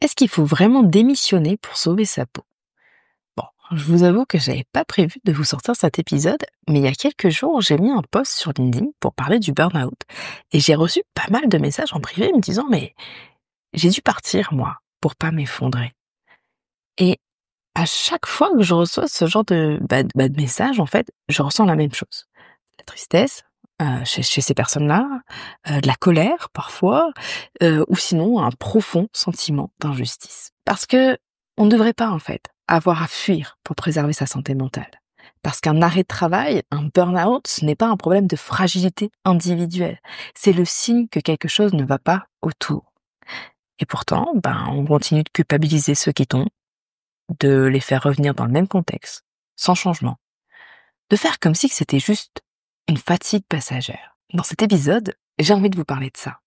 Est-ce qu'il faut vraiment démissionner pour sauver sa peau? Bon, je vous avoue que j'avais pas prévu de vous sortir cet épisode, mais il y a quelques jours, j'ai mis un post sur LinkedIn pour parler du burn-out et j'ai reçu pas mal de messages en privé me disant mais j'ai dû partir moi pour pas m'effondrer. Et à chaque fois que je reçois ce genre de messages, en fait, je ressens la même chose. La tristesse chez ces personnes-là, de la colère parfois, ou sinon un profond sentiment d'injustice. Parce que on ne devrait pas en fait avoir à fuir pour préserver sa santé mentale. Parce qu'un arrêt de travail, un burn-out, ce n'est pas un problème de fragilité individuelle. C'est le signe que quelque chose ne va pas autour. Et pourtant, on continue de culpabiliser ceux qui tombent, de les faire revenir dans le même contexte, sans changement, de faire comme si c'était juste une fatigue passagère. Dans cet épisode, j'ai envie de vous parler de ça,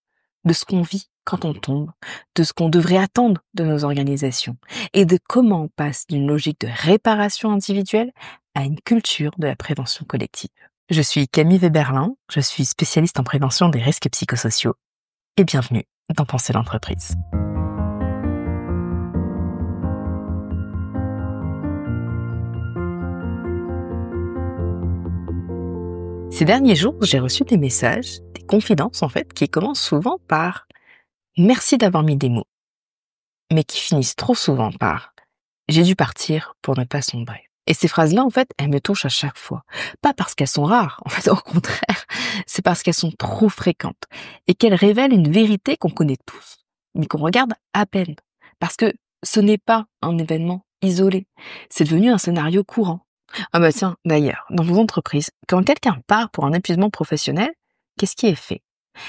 de ce qu'on vit quand on tombe, de ce qu'on devrait attendre de nos organisations et de comment on passe d'une logique de réparation individuelle à une culture de la prévention collective. Je suis Camille Weberlin, je suis spécialiste en prévention des risques psychosociaux et bienvenue dans Penser l'entreprise. Ces derniers jours, j'ai reçu des messages, des confidences en fait, qui commencent souvent par «merci d'avoir mis des mots», mais qui finissent trop souvent par «j'ai dû partir pour ne pas sombrer». Et ces phrases-là, en fait, elles me touchent à chaque fois. Pas parce qu'elles sont rares, en fait, au contraire, c'est parce qu'elles sont trop fréquentes et qu'elles révèlent une vérité qu'on connaît tous, mais qu'on regarde à peine. Parce que ce n'est pas un événement isolé, c'est devenu un scénario courant. Ah bah tiens, d'ailleurs, dans vos entreprises, quand quelqu'un part pour un épuisement professionnel, qu'est-ce qui est fait?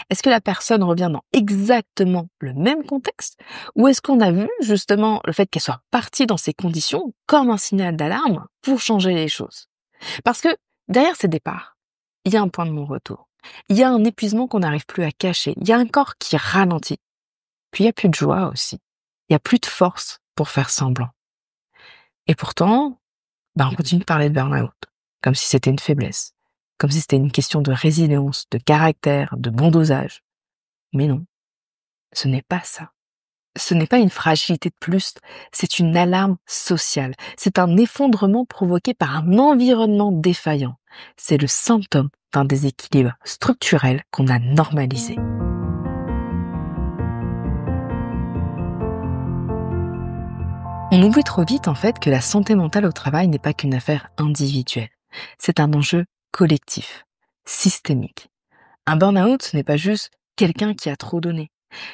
Est-ce que la personne revient dans exactement le même contexte? Ou est-ce qu'on a vu justement le fait qu'elle soit partie dans ces conditions comme un signal d'alarme pour changer les choses? Parce que derrière ces départs, il y a un point de non-retour. Il y a un épuisement qu'on n'arrive plus à cacher. Il y a un corps qui ralentit. Puis il n'y a plus de joie aussi. Il n'y a plus de force pour faire semblant. Et pourtant, on continue de parler de burn-out, comme si c'était une faiblesse, comme si c'était une question de résilience, de caractère, de bon dosage. Mais non, ce n'est pas ça. Ce n'est pas une fragilité de plus, c'est une alarme sociale. C'est un effondrement provoqué par un environnement défaillant. C'est le symptôme d'un déséquilibre structurel qu'on a normalisé. On oublie trop vite en fait que la santé mentale au travail n'est pas qu'une affaire individuelle. C'est un enjeu collectif, systémique. Un burn-out, ce n'est pas juste quelqu'un qui a trop donné.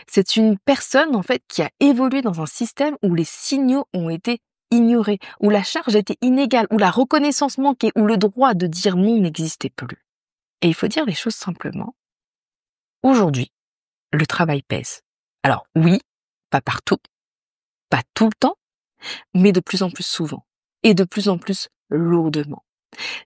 C'est une personne en fait qui a évolué dans un système où les signaux ont été ignorés, où la charge était inégale, où la reconnaissance manquait, où le droit de dire non n'existait plus. Et il faut dire les choses simplement. Aujourd'hui, le travail pèse. Alors oui, pas partout, pas tout le temps, mais de plus en plus souvent et de plus en plus lourdement.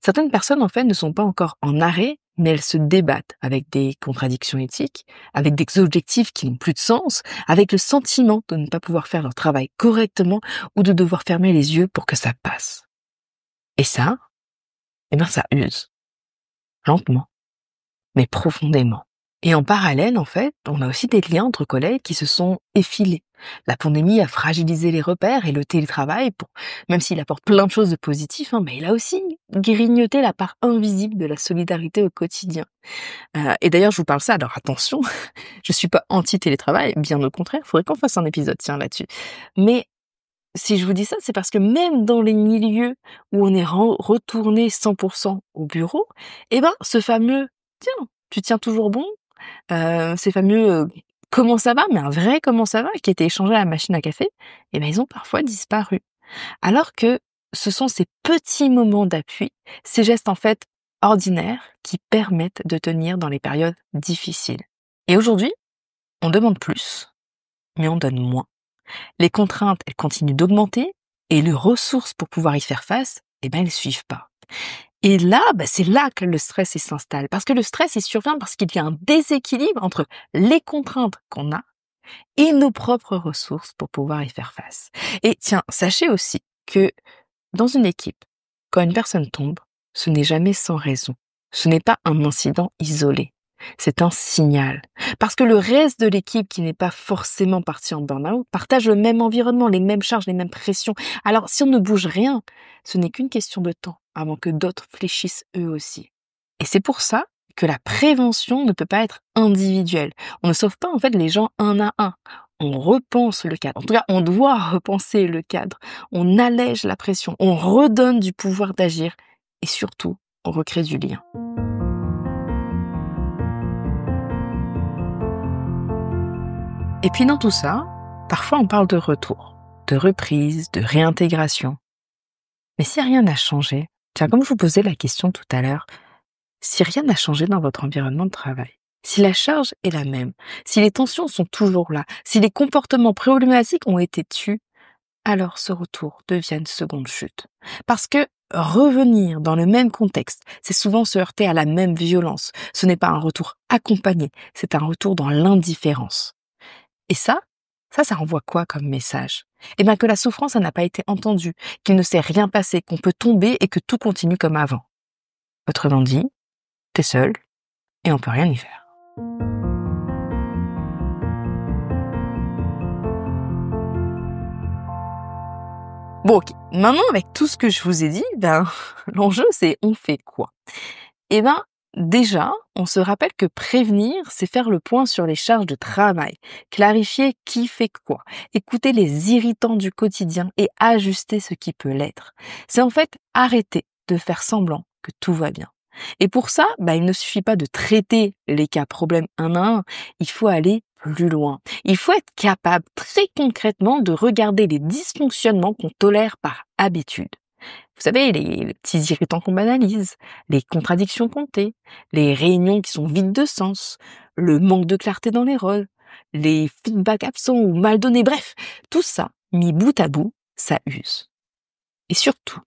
Certaines personnes, en fait, ne sont pas encore en arrêt, mais elles se débattent avec des contradictions éthiques, avec des objectifs qui n'ont plus de sens, avec le sentiment de ne pas pouvoir faire leur travail correctement ou de devoir fermer les yeux pour que ça passe. Et ça, ça use. Lentement, mais profondément. Et en parallèle, en fait, on a aussi des liens entre collègues qui se sont effilés. La pandémie a fragilisé les repères et le télétravail, même s'il apporte plein de choses de positif, mais il a aussi grignoté la part invisible de la solidarité au quotidien. Et d'ailleurs, je vous parle ça, alors attention, je suis pas anti-télétravail, bien au contraire, il faudrait qu'on fasse un épisode, là-dessus. Mais si je vous dis ça, c'est parce que même dans les milieux où on est retourné 100% au bureau, ce fameux «Tiens, tu tiens toujours bon?» Ces fameux, «Comment ça va?» mais un vrai «Comment ça va?» qui était échangé à la machine à café, ils ont parfois disparu. Alors que ce sont ces petits moments d'appui, ces gestes en fait ordinaires qui permettent de tenir dans les périodes difficiles. Et aujourd'hui, on demande plus, mais on donne moins. Les contraintes, elles continuent d'augmenter et les ressources pour pouvoir y faire face, elles suivent pas. Et là, c'est là que le stress il s'installe. Parce que le stress, il survient parce qu'il y a un déséquilibre entre les contraintes qu'on a et nos propres ressources pour pouvoir y faire face. Et tiens, sachez aussi que dans une équipe, quand une personne tombe, ce n'est jamais sans raison. Ce n'est pas un incident isolé. c'est un signal. Parce que le reste de l'équipe qui n'est pas forcément parti en burn-out partage le même environnement, les mêmes charges, les mêmes pressions. Alors si on ne bouge rien, ce n'est qu'une question de temps avant que d'autres fléchissent eux aussi. Et c'est pour ça que la prévention ne peut pas être individuelle. On ne sauve pas en fait les gens un à un. On repense le cadre. En tout cas, on doit repenser le cadre. On allège la pression. On redonne du pouvoir d'agir. Et surtout, on recrée du lien. Et puis dans tout ça, parfois on parle de retour, de reprise, de réintégration. Mais si rien n'a changé, tiens, comme je vous posais la question tout à l'heure, si rien n'a changé dans votre environnement de travail, si la charge est la même, si les tensions sont toujours là, si les comportements problématiques ont été tus, alors ce retour devient une seconde chute. Parce que revenir dans le même contexte, c'est souvent se heurter à la même violence. Ce n'est pas un retour accompagné, c'est un retour dans l'indifférence. Et ça renvoie quoi comme message? Eh bien que la souffrance, elle n'a pas été entendue, qu'il ne s'est rien passé, qu'on peut tomber et que tout continue comme avant. Autrement dit, t'es seul et on peut rien y faire. Bon, ok. Maintenant, avec tout ce que je vous ai dit, l'enjeu, c'est on fait quoi? Eh ben, déjà, on se rappelle que prévenir, c'est faire le point sur les charges de travail, clarifier qui fait quoi, écouter les irritants du quotidien et ajuster ce qui peut l'être. C'est en fait arrêter de faire semblant que tout va bien. Et pour ça, il ne suffit pas de traiter les cas problèmes un à un, il faut aller plus loin. Il faut être capable très concrètement de regarder les dysfonctionnements qu'on tolère par habitude. Vous savez, les petits irritants qu'on banalise, les contradictions comptées, les réunions qui sont vides de sens, le manque de clarté dans les rôles, les feedbacks absents ou mal donnés, bref, tout ça, mis bout à bout, ça use. Et surtout,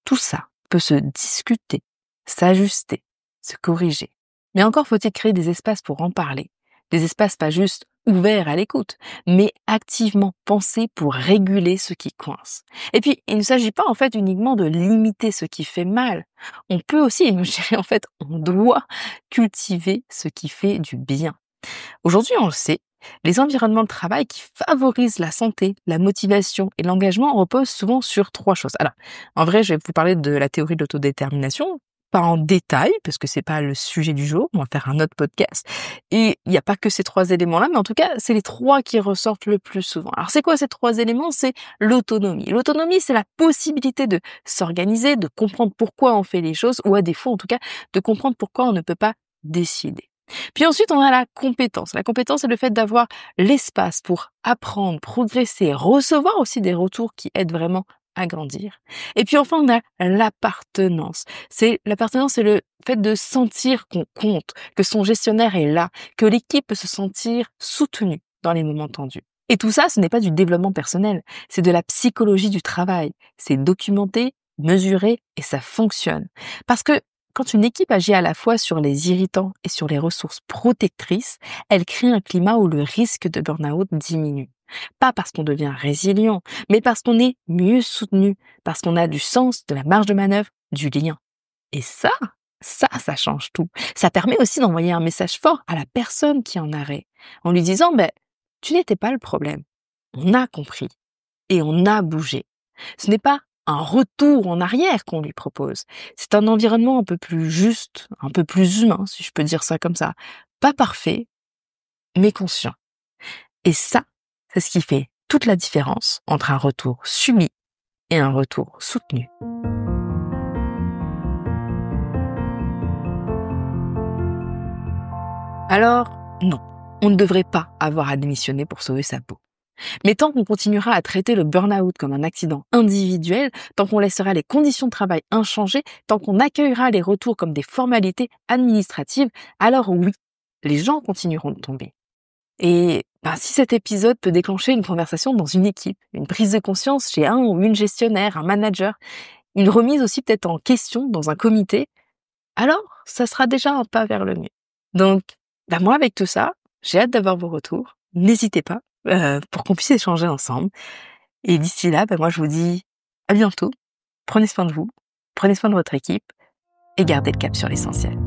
tout ça peut se discuter, s'ajuster, se corriger. Mais encore faut-il créer des espaces pour en parler. Des espaces pas juste ouverts à l'écoute, mais activement pensés pour réguler ce qui coince. Et puis, il ne s'agit pas en fait uniquement de limiter ce qui fait mal. On peut aussi, et je dirais en fait, on doit cultiver ce qui fait du bien. Aujourd'hui, on le sait, les environnements de travail qui favorisent la santé, la motivation et l'engagement reposent souvent sur 3 choses. Alors, en vrai, je vais vous parler de la théorie de l'autodétermination, pas en détail, parce que c'est pas le sujet du jour, on va faire un autre podcast. Et il n'y a pas que ces 3 éléments-là, mais en tout cas, c'est les 3 qui ressortent le plus souvent. Alors, c'est quoi ces 3 éléments? C'est l'autonomie. L'autonomie, c'est la possibilité de s'organiser, de comprendre pourquoi on fait les choses, ou à défaut, en tout cas, de comprendre pourquoi on ne peut pas décider. Puis ensuite, on a la compétence. La compétence, c'est le fait d'avoir l'espace pour apprendre, progresser, recevoir aussi des retours qui aident vraiment à grandir. Et puis enfin, on a l'appartenance. L'appartenance, c'est le fait de sentir qu'on compte, que son gestionnaire est là, que l'équipe peut se sentir soutenue dans les moments tendus. Et tout ça, ce n'est pas du développement personnel, c'est de la psychologie du travail. C'est documenté, mesuré et ça fonctionne. Parce que quand une équipe agit à la fois sur les irritants et sur les ressources protectrices, elle crée un climat où le risque de burn-out diminue. Pas parce qu'on devient résilient, mais parce qu'on est mieux soutenu, parce qu'on a du sens, de la marge de manœuvre, du lien. Et ça change tout. Ça permet aussi d'envoyer un message fort à la personne qui est en arrêt, en lui disant, tu n'étais pas le problème. On a compris et on a bougé. Ce n'est pas un retour en arrière qu'on lui propose. C'est un environnement un peu plus juste, un peu plus humain, si je peux dire ça comme ça. Pas parfait, mais conscient. Et ça, c'est ce qui fait toute la différence entre un retour subi et un retour soutenu. Alors, non, on ne devrait pas avoir à démissionner pour sauver sa peau. Mais tant qu'on continuera à traiter le burn-out comme un accident individuel, tant qu'on laissera les conditions de travail inchangées, tant qu'on accueillera les retours comme des formalités administratives, alors oui, les gens continueront de tomber. Et si cet épisode peut déclencher une conversation dans une équipe, une prise de conscience chez un ou une gestionnaire, un manager, une remise aussi peut-être en question dans un comité, alors ça sera déjà un pas vers le mieux. Donc, moi avec tout ça, j'ai hâte d'avoir vos retours. N'hésitez pas pour qu'on puisse échanger ensemble. Et d'ici là, moi je vous dis à bientôt. Prenez soin de vous, prenez soin de votre équipe et gardez le cap sur l'essentiel.